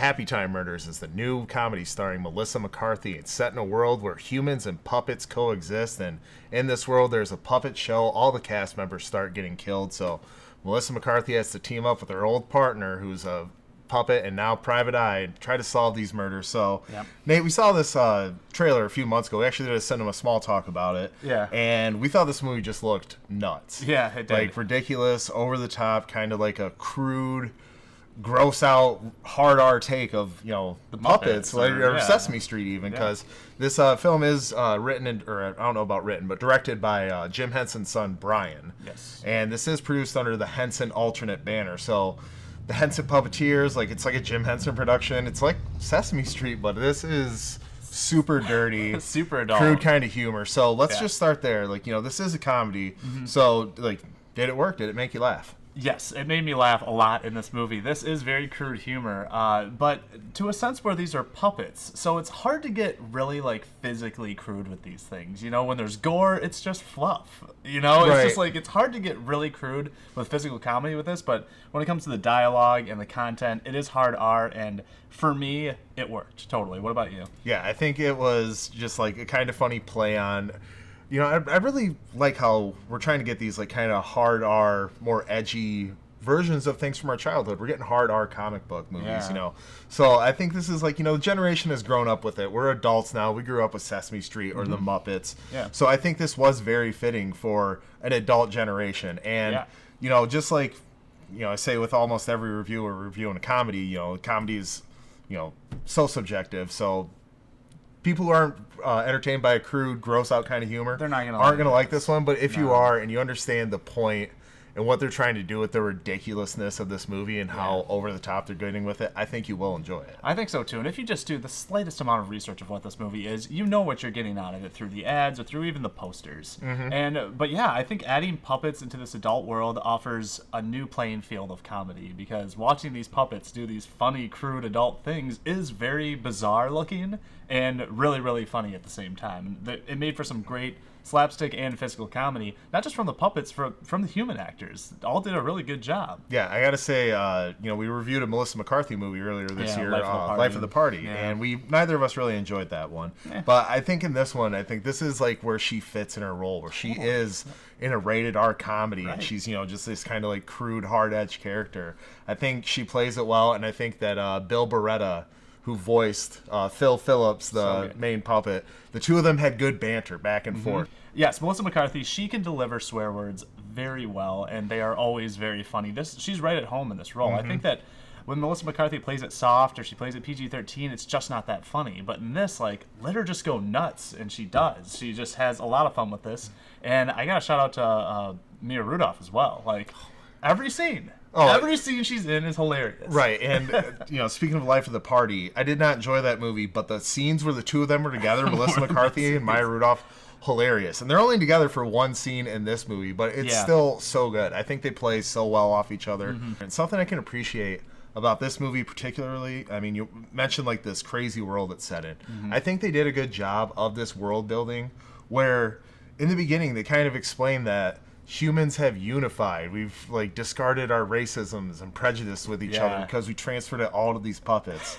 Happytime Murders is the new comedy starring Melissa McCarthy. It's set in a world where humans and puppets coexist, and in this world there's a puppet show. All the cast members start getting killed, so Melissa McCarthy has to team up with her old partner, who's a puppet and now Private Eye, and try to solve these murders. So, yep. Nate, we saw this trailer a few months ago. We actually did a Cinema Small Talk about it. Yeah. And we thought this movie just looked nuts. Yeah, it did. Like, ridiculous, over the top, kind of like a crude, gross out, hard R take of, you know, the Muppets, or Sesame Street even, because this film is written, or I don't know about written, but directed by Jim Henson's son, Brian. Yes. And this is produced under the Henson alternate banner. So the Henson Puppeteers, like, it's like a Jim Henson production. It's like Sesame Street, but this is super dirty, super adult, crude kind of humor. So let's just start there. Like, you know, this is a comedy. Mm-hmm. So, like, did it work? Did it make you laugh? Yes, it made me laugh a lot in this movie. This is very crude humor, but to a sense where these are puppets, so it's hard to get really, like, physically crude with these things. You know, when there's gore, it's just fluff. You know, it's just like, it's hard to get really crude with physical comedy with this, but when it comes to the dialogue and the content, it is hard R, and for me, it worked totally. What about you? Yeah, I think it was just, like, a kind of funny play on... You know, I really like how we're trying to get these, like, kind of hard R, more edgy versions of things from our childhood. We're getting hard R comic book movies, you know. So I think this is, like, you know, the generation has grown up with it. We're adults now. We grew up with Sesame Street or the Muppets. Yeah. So I think this was very fitting for an adult generation. And, you know, just like, you know, I say with almost every review or reviewing a comedy, you know, comedy is, you know, so subjective. So people who aren't entertained by a crude, gross-out kind of humor aren't going to like this one. But if you are and you understand the point and what they're trying to do with the ridiculousness of this movie and how over-the-top they're getting with it, I think you will enjoy it. I think so, too. And if you just do the slightest amount of research of what this movie is, you know what you're getting out of it through the ads or through even the posters. Mm-hmm. But yeah, I think adding puppets into this adult world offers a new playing field of comedy, because watching these puppets do these funny, crude adult things is very bizarre looking and really, really funny at the same time. It made for some great slapstick and physical comedy, not just from the puppets, from the human actors. All did a really good job. Yeah, I gotta say, you know, we reviewed a Melissa McCarthy movie earlier this year, Life of the Party, and neither of us really enjoyed that one. But I think in this one, I think this is like where she fits in her role, where she is in a rated R comedy, and she's, you know, just this kind of like crude, hard edge character. I think she plays it well, and I think that Bill Beretta, who voiced Phil Phillips, the main puppet, the two of them had good banter back and forth. Yes, Melissa McCarthy, she can deliver swear words very well, and they are always very funny. She's right at home in this role. I think that when Melissa McCarthy plays it soft or she plays it PG-13, it's just not that funny. But in this, like, let her just go nuts, and she does. She just has a lot of fun with this. And I got to shout out to Mia Rudolph as well. Like, every scene. Every scene she's in is hilarious. Right, and, you know, speaking of Life of the Party, I did not enjoy that movie, but the scenes where the two of them were together, Melissa McCarthy and Maya Rudolph, hilarious. And they're only together for one scene in this movie, but it's still so good. I think they play so well off each other. And something I can appreciate about this movie particularly, I mean, you mentioned, like, this crazy world it's set in. I think they did a good job of this world building, where in the beginning they kind of explained that humans have unified. We've, like, discarded our racisms and prejudice with each other because we transferred it all to these puppets.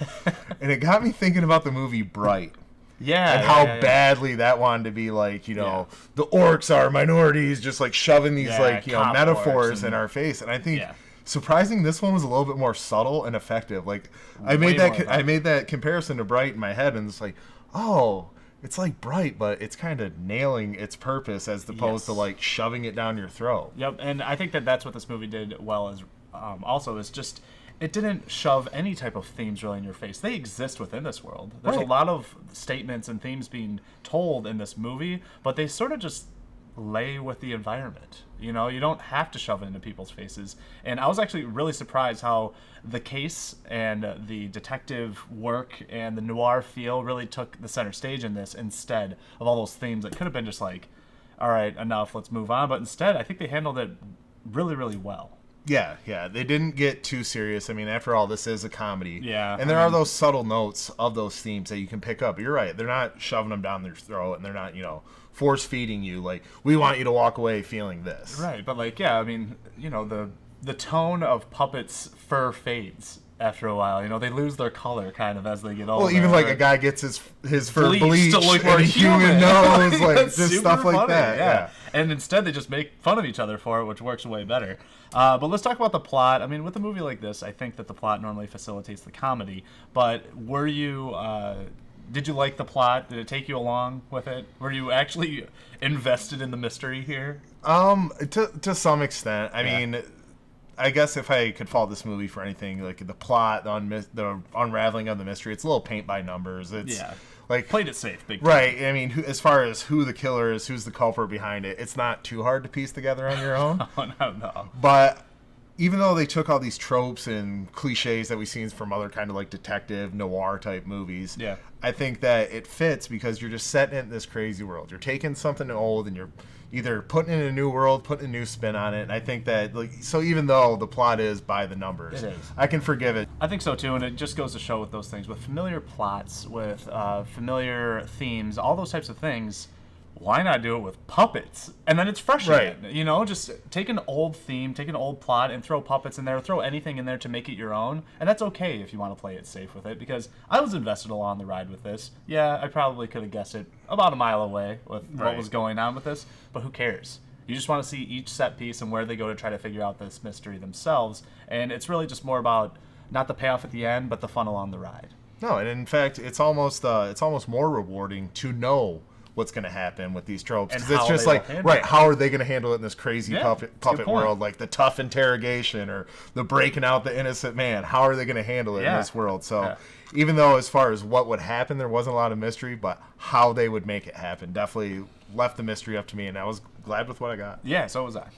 And it got me thinking about the movie Bright. And how badly that wanted to be, like, you know, the orcs are minorities, just, like, shoving these, like, you know, metaphors in our face. And I think surprising, this one was a little bit more subtle and effective. Like, I made that comparison to Bright in my head, and it's like, oh, it's like Bright, but it's kind of nailing its purpose as opposed to, like, shoving it down your throat. Yep, and I think that that's what this movie did well, as also is just, it didn't shove any type of themes really in your face. They exist within this world. There's a lot of statements and themes being told in this movie, but they sort of just lay with the environment. You know, you don't have to shove it into people's faces. And I was actually really surprised how the case and the detective work and the noir feel really took the center stage in this, instead of all those themes that could have been just like, all right, enough, let's move on. But instead, I think they handled it really, really well. Yeah, they didn't get too serious. I mean, after all, this is a comedy. Yeah. And there are those subtle notes of those themes that you can pick up. You're right. They're not shoving them down their throat, and they're not, you know, force-feeding you, like, we want you to walk away feeling this. Right, but, like, yeah, I mean, you know, the tone of Puppet's fur fades after a while. You know, they lose their color kind of as they get older. Well, even like a guy gets his fur bleached to look more and a human nose, like That's just super stuff like funny, that. Yeah. And instead they just make fun of each other for it, which works way better. But let's talk about the plot. I mean, with a movie like this, I think that the plot normally facilitates the comedy. But were you... did you like the plot? Did it take you along with it? Were you actually invested in the mystery here? To some extent. I mean, I guess if I could fault this movie for anything, like the plot, the unraveling of the mystery, it's a little paint by numbers. It's like played it safe, big right. I mean, as far as who the killer is, who's the culprit behind it, it's not too hard to piece together on your own. No. But even though they took all these tropes and cliches that we've seen from other kind of like detective noir type movies, I think that it fits because you're just setting it in this crazy world. You're taking something old and you're either putting it in a new world, putting a new spin on it. And I think that, like, so even though the plot is by the numbers, it is. I can forgive it. I think so too, and it just goes to show with those things, with familiar plots, with familiar themes, all those types of things. Why not do it with puppets? And then it's fresh again. You know, just take an old theme, take an old plot, and throw puppets in there, throw anything in there to make it your own. And that's okay if you want to play it safe with it, because I was invested along the ride with this. Yeah, I probably could have guessed it about a mile away with what was going on with this, but who cares? You just want to see each set piece and where they go to try to figure out this mystery themselves. And it's really just more about not the payoff at the end, but the fun along the ride. No, and in fact, it's almost more rewarding to know what's going to happen with these tropes, because it's just like, how are they going to handle it in this crazy puppet world, like the tough interrogation or the breaking out the innocent man? How are they going to handle it in this world? So even though as far as what would happen, there wasn't a lot of mystery, but how they would make it happen definitely left the mystery up to me, and I was glad with what I got. Yeah, so was I.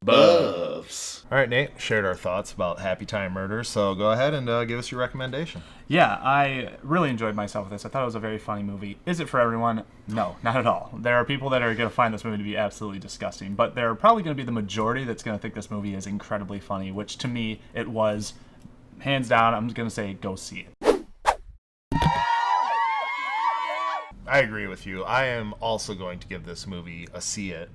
Buffs. All right, Nate shared our thoughts about Happytime Murders, so go ahead and give us your recommendation. Yeah, I really enjoyed myself with this. I thought it was a very funny movie. Is it for everyone? No, not at all. There are people that are going to find this movie to be absolutely disgusting, but there are probably going to be the majority that's going to think this movie is incredibly funny, which to me, it was. Hands down, I'm going to say go see it. I agree with you. I am also going to give this movie a see it.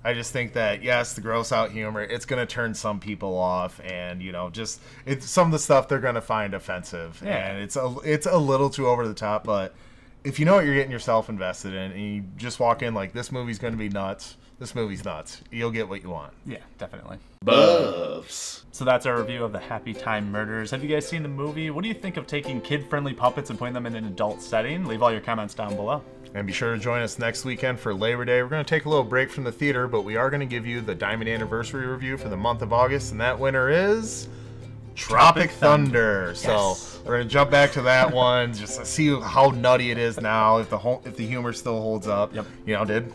I just think that, yes, the gross out humor, it's going to turn some people off, and, you know, just some of the stuff they're going to find offensive. And it's a little too over the top, but if you know what you're getting yourself invested in, and you just walk in like, this movie's going to be nuts, this movie's nuts, you'll get what you want. Yeah, definitely. Buffs. So that's our review of the Happytime Murders. Have you guys seen the movie? What do you think of taking kid-friendly puppets and putting them in an adult setting? Leave all your comments down below. And be sure to join us next weekend for Labor Day. We're going to take a little break from the theater, but we are going to give you the Diamond Anniversary review for the month of August, and that winner is Tropic Thunder. Yes. So we're going to jump back to that one just to see how nutty it is now, if the humor still holds up. Yep. You know, did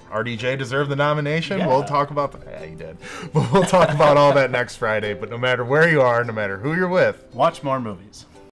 RDJ deserve the nomination? Yeah. We'll talk about that. Yeah, he did. But we'll talk about all that next Friday. But no matter where you are, no matter who you're with, watch more movies.